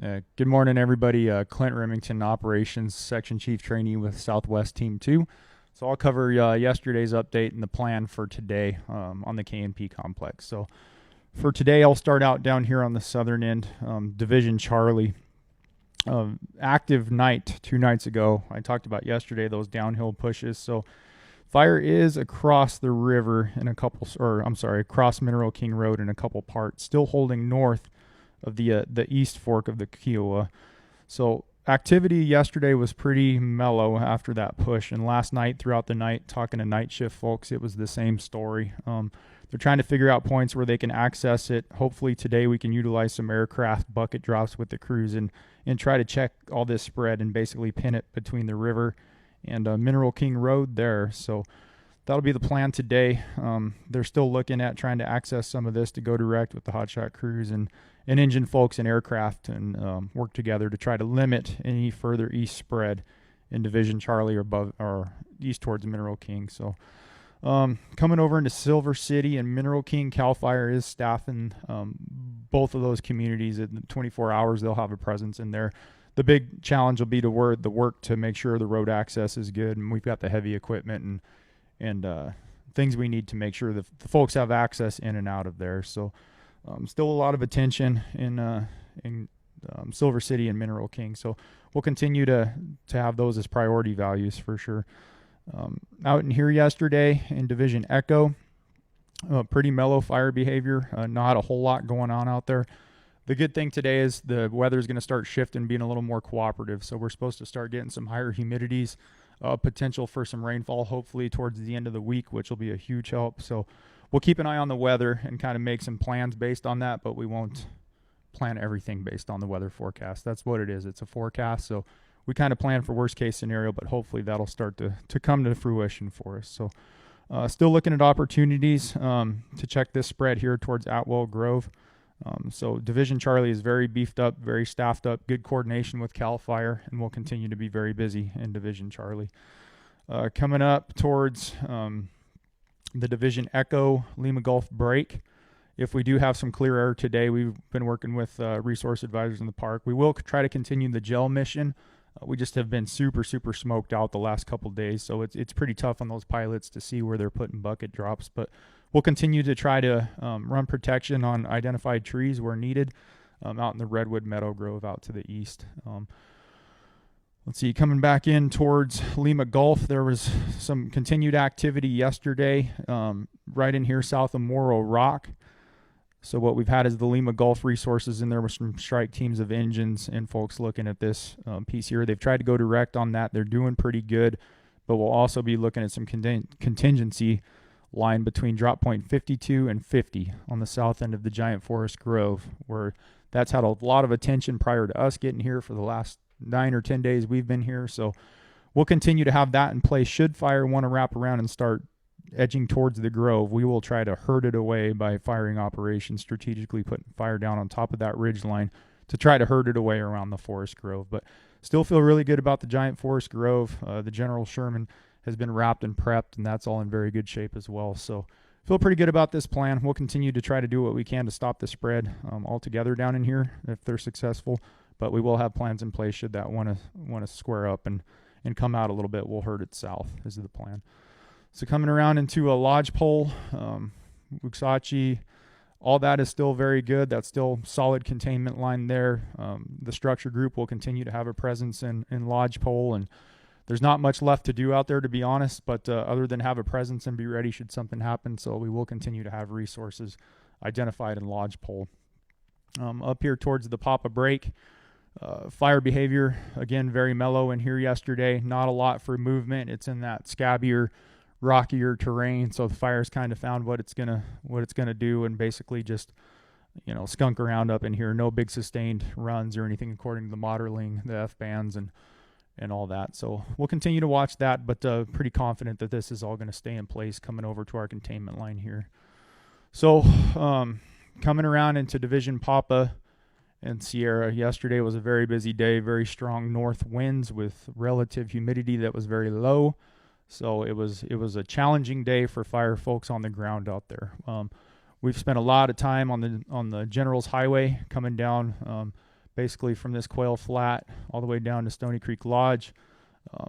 Good morning, everybody. Clint, Remington, Operations Section Chief Trainee with Southwest Team 2. So I'll cover yesterday's update and the plan for today on the KNP Complex. So for today, I'll start out down here on the southern end, Division Charlie. Active night 2 nights ago. I talked about yesterday those downhill pushes. So fire is across the river in a couple, across Mineral King Road in a couple parts, still holding north of the east fork of the Kiowa. So activity yesterday was pretty mellow after that push, and last night throughout the night, talking to night shift folks, it was the same story. They're trying to figure out points where they can access it. Hopefully today we can utilize some aircraft bucket drops with the crews and try to check all this spread and basically pin it between the river and Mineral King Road there. So that'll be the plan today. They're still looking at trying to access some of this to go direct with the hotshot crews and engine folks and aircraft and work together to try to limit any further east spread in Division Charlie or above or east towards Mineral King. So coming over into Silver City and Mineral King, CAL FIRE is staffing both of those communities. In 24 hours they'll have a presence in there. The big challenge will be the work to make sure the road access is good, and we've got the heavy equipment and things we need to make sure that the folks have access in and out of there. So still a lot of attention in Silver City and Mineral King. So we'll continue to have those as priority values for sure. Out in here yesterday in Division Echo, pretty mellow fire behavior, not a whole lot going on out there. The good thing today is the weather is going to start shifting, being a little more cooperative. So we're supposed to start getting some higher humidities, potential for some rainfall hopefully towards the end of the week, which will be a huge help. So we'll keep an eye on the weather and kind of make some plans based on that, but we won't plan everything based on the weather forecast. That's what it is. It's a forecast. So we kind of plan for worst case scenario, but hopefully that'll start to come to fruition for us. So still looking at opportunities to check this spread here towards Atwell Grove. So Division Charlie is very beefed up, very staffed up, good coordination with CAL FIRE, and we'll continue to be very busy in Division Charlie. Coming up towards the Division Echo Lima Gulf break. If we do have some clear air today, we've been working with resource advisors in the park. We will try to continue the gel mission. We just have been super smoked out the last couple of days, so it's pretty tough on those pilots to see where they're putting bucket drops. But we'll continue to try to run protection on identified trees where needed out in the Redwood Meadow Grove out to the east. Let's see, coming back in towards Lima Gulf, there was some continued activity yesterday right in here south of Morro Rock. So what we've had is the Lima Gulf resources in there with some strike teams of engines and folks looking at this piece here. They've tried to go direct on that. They're doing pretty good, but we'll also be looking at some contingency line between drop point 52 and 50 on the south end of the Giant Forest Grove, where that's had a lot of attention prior to us getting here for the last 9 or 10 days we've been here. So we'll continue to have that in place. Should fire want to wrap around and start edging towards the grove, we will try to herd it away by firing operations, strategically putting fire down on top of that ridge line to try to herd it away around the Forest Grove. But still feel really good about the Giant Forest Grove. The General Sherman has been wrapped and prepped, and that's all in very good shape as well. So feel pretty good about this plan. We'll continue to try to do what we can to stop the spread altogether down in here if they're successful. But we will have plans in place should that want to square up and come out a little bit. We'll herd it south is the plan. So coming around into a Lodgepole, Waxahachie, all that is still very good. That's still solid containment line there. The structure group will continue to have a presence in Lodgepole, and there's not much left to do out there, to be honest, but other than have a presence and be ready should something happen. So we will continue to have resources identified in Lodgepole. Up here towards the Papa Break, fire behavior, again, very mellow in here yesterday. Not a lot for movement. It's in that scabbier, rockier terrain, so the fire's kind of found what it's gonna do, and basically just skunk around up in here. No big sustained runs or anything according to the modeling, the F bands and all that. So we'll continue to watch that, but pretty confident that this is all going to stay in place coming over to our containment line here. So coming around into Division Papa and Sierra, yesterday was a very busy day, very strong north winds with relative humidity that was very low. So it was a challenging day for fire folks on the ground out there. We've spent a lot of time on the General's Highway coming down basically from this Quail Flat all the way down to Stony Creek Lodge,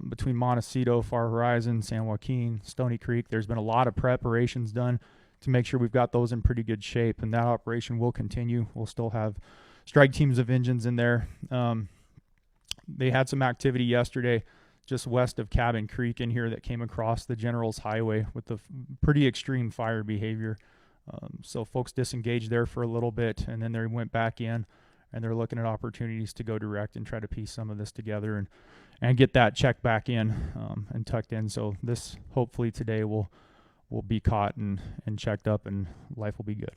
between Montecito, Far Horizon, San Joaquin, Stony Creek. There's been a lot of preparations done to make sure we've got those in pretty good shape, and that operation will continue. We'll still have strike teams of engines in there. They had some activity yesterday just west of Cabin Creek in here that came across the General's Highway with the pretty extreme fire behavior. So folks disengaged there for a little bit, and then they went back in, and they're looking at opportunities to go direct and try to piece some of this together and get that checked back in and tucked in. So this hopefully today will be caught and checked up, and life will be good.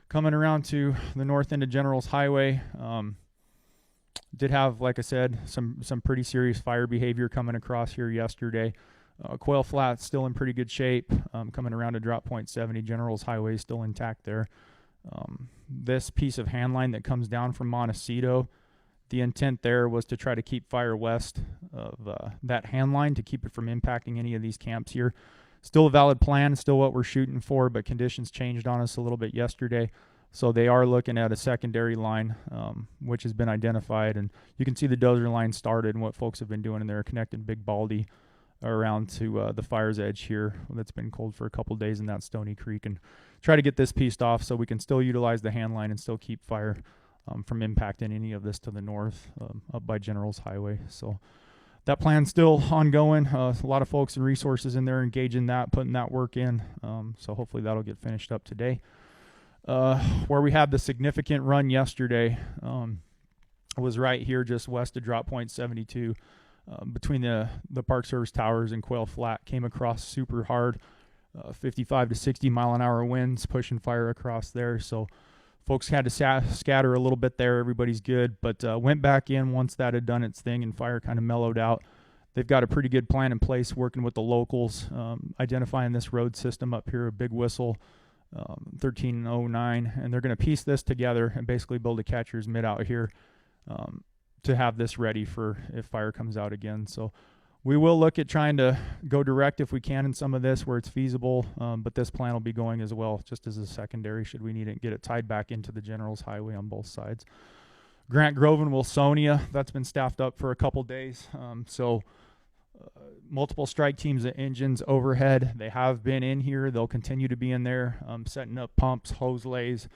Coming around to the north end of General's Highway, did have, like I said, some pretty serious fire behavior coming across here yesterday. Quail Flat's still in pretty good shape. Coming around to drop point 70, General's Highway is still intact there. This piece of hand line that comes down from Montecito, the intent there was to try to keep fire west of that hand line to keep it from impacting any of these camps here. Still a valid plan, still what we're shooting for, but conditions changed on us a little bit yesterday. So they are looking at a secondary line, which has been identified. And you can see the dozer line started and what folks have been doing in there, connecting Big Baldy around to the fire's edge here that's been cold for a couple days in that Stony Creek, and try to get this pieced off so we can still utilize the hand line and still keep fire from impacting any of this to the north up by General's Highway. So that plan's still ongoing. A lot of folks and resources in there engaging that, putting that work in. So hopefully that'll get finished up today. Where we had the significant run yesterday was right here just west of drop point 72, between the Park Service Towers and Quail Flat. Came across super hard, 55 to 60 mile an hour winds pushing fire across there. So folks had to scatter a little bit there. Everybody's good, but went back in once that had done its thing and fire kind of mellowed out. They've got a pretty good plan in place, working with the locals, identifying this road system up here, a Big Whistle 1309, and they're going to piece this together and basically build a catcher's mitt out here to have this ready for if fire comes out again. So we will look at trying to go direct if we can in some of this where it's feasible, but this plan will be going as well, just as a secondary should we need it, and get it tied back into the General's Highway on both sides. Grant Grove and Wilsonia, that's been staffed up for a couple days. Multiple strike teams of engines overhead. They have been in here. They'll continue to be in there, setting up pumps, hose lays,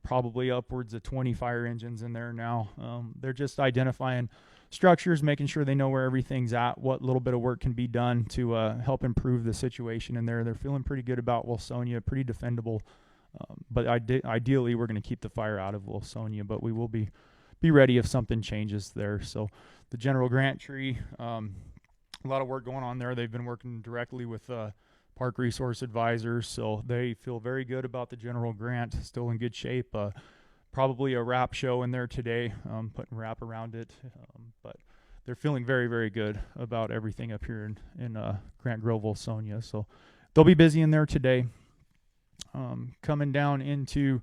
probably upwards of 20 fire engines in there now. They're just identifying structures, making sure they know where everything's at, what little bit of work can be done to help improve the situation in there. They're feeling pretty good about Wilsonia, pretty defendable. But ideally, we're going to keep the fire out of Wilsonia, but we will be ready if something changes there. So the General Grant tree, a lot of work going on there. They've been working directly with Park Resource Advisors, so they feel very good about the General Grant, still in good shape. Probably a wrap show in there today, putting wrap around it, but they're feeling very, very good about everything up here in Grant Grove, Wilsonia. So they'll be busy in there today. Coming down into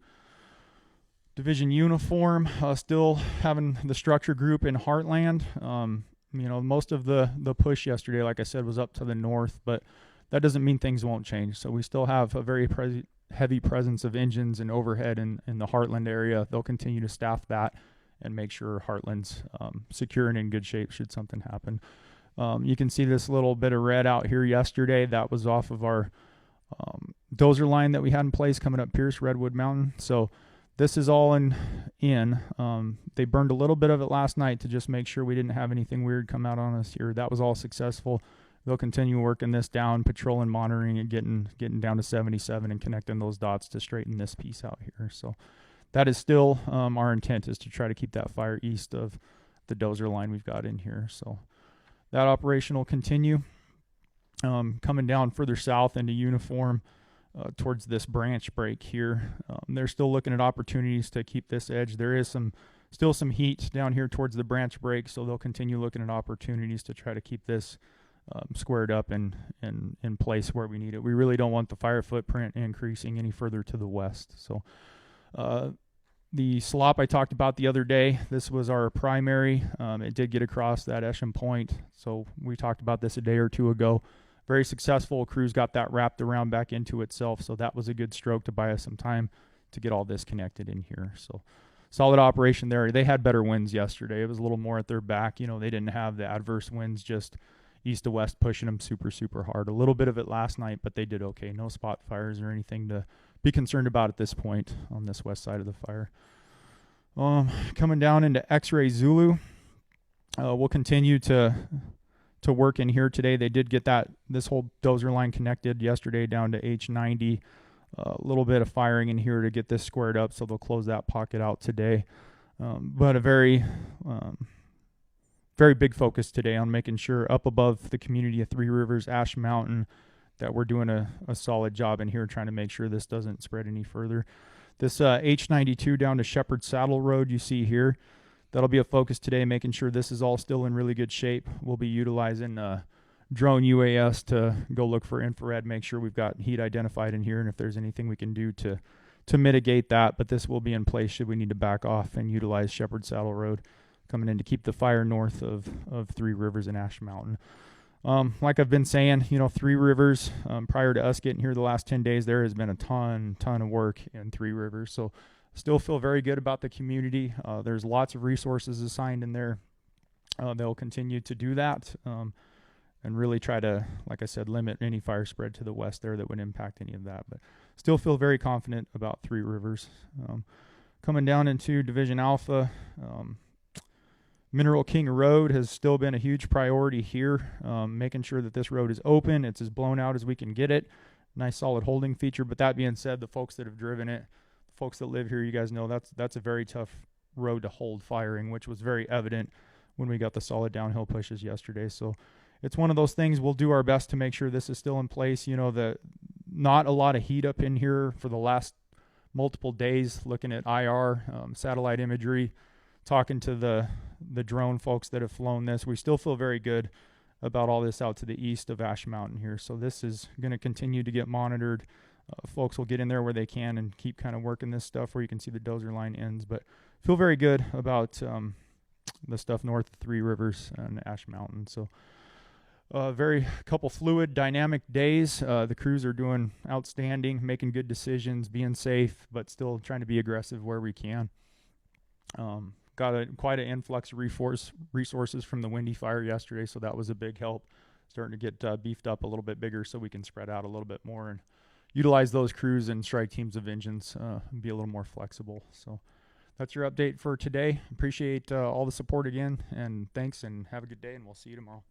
Division Uniform, still having the structure group in Heartland. Most of the push yesterday, like I said, was up to the north, but that doesn't mean things won't change. So we still have a very heavy presence of engines and overhead in the Heartland area. They'll continue to staff that and make sure Heartland's secure and in good shape should something happen. You can see this little bit of red out here yesterday. That was off of our dozer line that we had in place coming up Pierce Redwood Mountain. So this is all in. They burned a little bit of it last night to just make sure we didn't have anything weird come out on us here. That was all successful. They'll continue working this down, patrolling, monitoring, and getting down to 77 and connecting those dots to straighten this piece out here. So that is still our intent, is to try to keep that fire east of the dozer line we've got in here. So that operation will continue. Coming down further south into Uniform, towards this branch break here. They're still looking at opportunities to keep this edge. There is still some heat down here towards the branch break, so they'll continue looking at opportunities to try to keep this squared up and in place where we need it. We really don't want the fire footprint increasing any further to the west. So the slop I talked about the other day, this was our primary. It did get across that Esham Point, so we talked about this a day or two ago. Very successful. Crews got that wrapped around back into itself, so that was a good stroke to buy us some time to get all this connected in here. So solid operation there. They had better winds yesterday. It was a little more at their back. They didn't have the adverse winds just east to west pushing them super hard. A little bit of it last night, but they did okay. No spot fires or anything to be concerned about at this point on this west side of the fire. Coming down into Xray Zulu, we'll continue to work in here today. They did get this whole dozer line connected yesterday down to H90. A little bit of firing in here to get this squared up, so they'll close that pocket out today. But a very big focus today on making sure up above the community of Three Rivers, Ash Mountain, that we're doing a solid job in here trying to make sure this doesn't spread any further. This H92 down to Shepherd Saddle Road you see here, that'll be a focus today, making sure this is all still in really good shape. We'll be utilizing drone UAS to go look for infrared, make sure we've got heat identified in here, and if there's anything we can do to mitigate that. But this will be in place should we need to back off and utilize Shepherd Saddle Road coming in to keep the fire north of Three Rivers and Ash Mountain. Like I've been saying, Three Rivers, prior to us getting here the last 10 days, there has been a ton of work in Three Rivers. So still feel very good about the community. There's lots of resources assigned in there. They'll continue to do that and really try to, like I said, limit any fire spread to the west there that would impact any of that. But still feel very confident about Three Rivers. Coming down into Division Alpha, Mineral King Road has still been a huge priority here, making sure that this road is open. It's as blown out as we can get it. Nice solid holding feature. But that being said, the folks that have driven it, the folks that live here, you guys know that's a very tough road to hold firing, which was very evident when we got the solid downhill pushes yesterday. So it's one of those things. We'll do our best to make sure this is still in place. Not a lot of heat up in here for the last multiple days, looking at IR, satellite imagery, talking to the drone folks that have flown this. We still feel very good about all this out to the east of Ash Mountain here. So this is going to continue to get monitored. Folks will get in there where they can and keep kind of working this stuff where you can see the dozer line ends. But feel very good about the stuff north of Three Rivers and Ash Mountain. So very couple fluid, dynamic days. The crews are doing outstanding, making good decisions, being safe, but still trying to be aggressive where we can. Got quite an influx of resources from the Windy Fire yesterday, so that was a big help. Starting to get beefed up a little bit bigger so we can spread out a little bit more and utilize those crews and strike teams of engines and be a little more flexible. So that's your update for today. Appreciate all the support again, and thanks, and have a good day, and we'll see you tomorrow.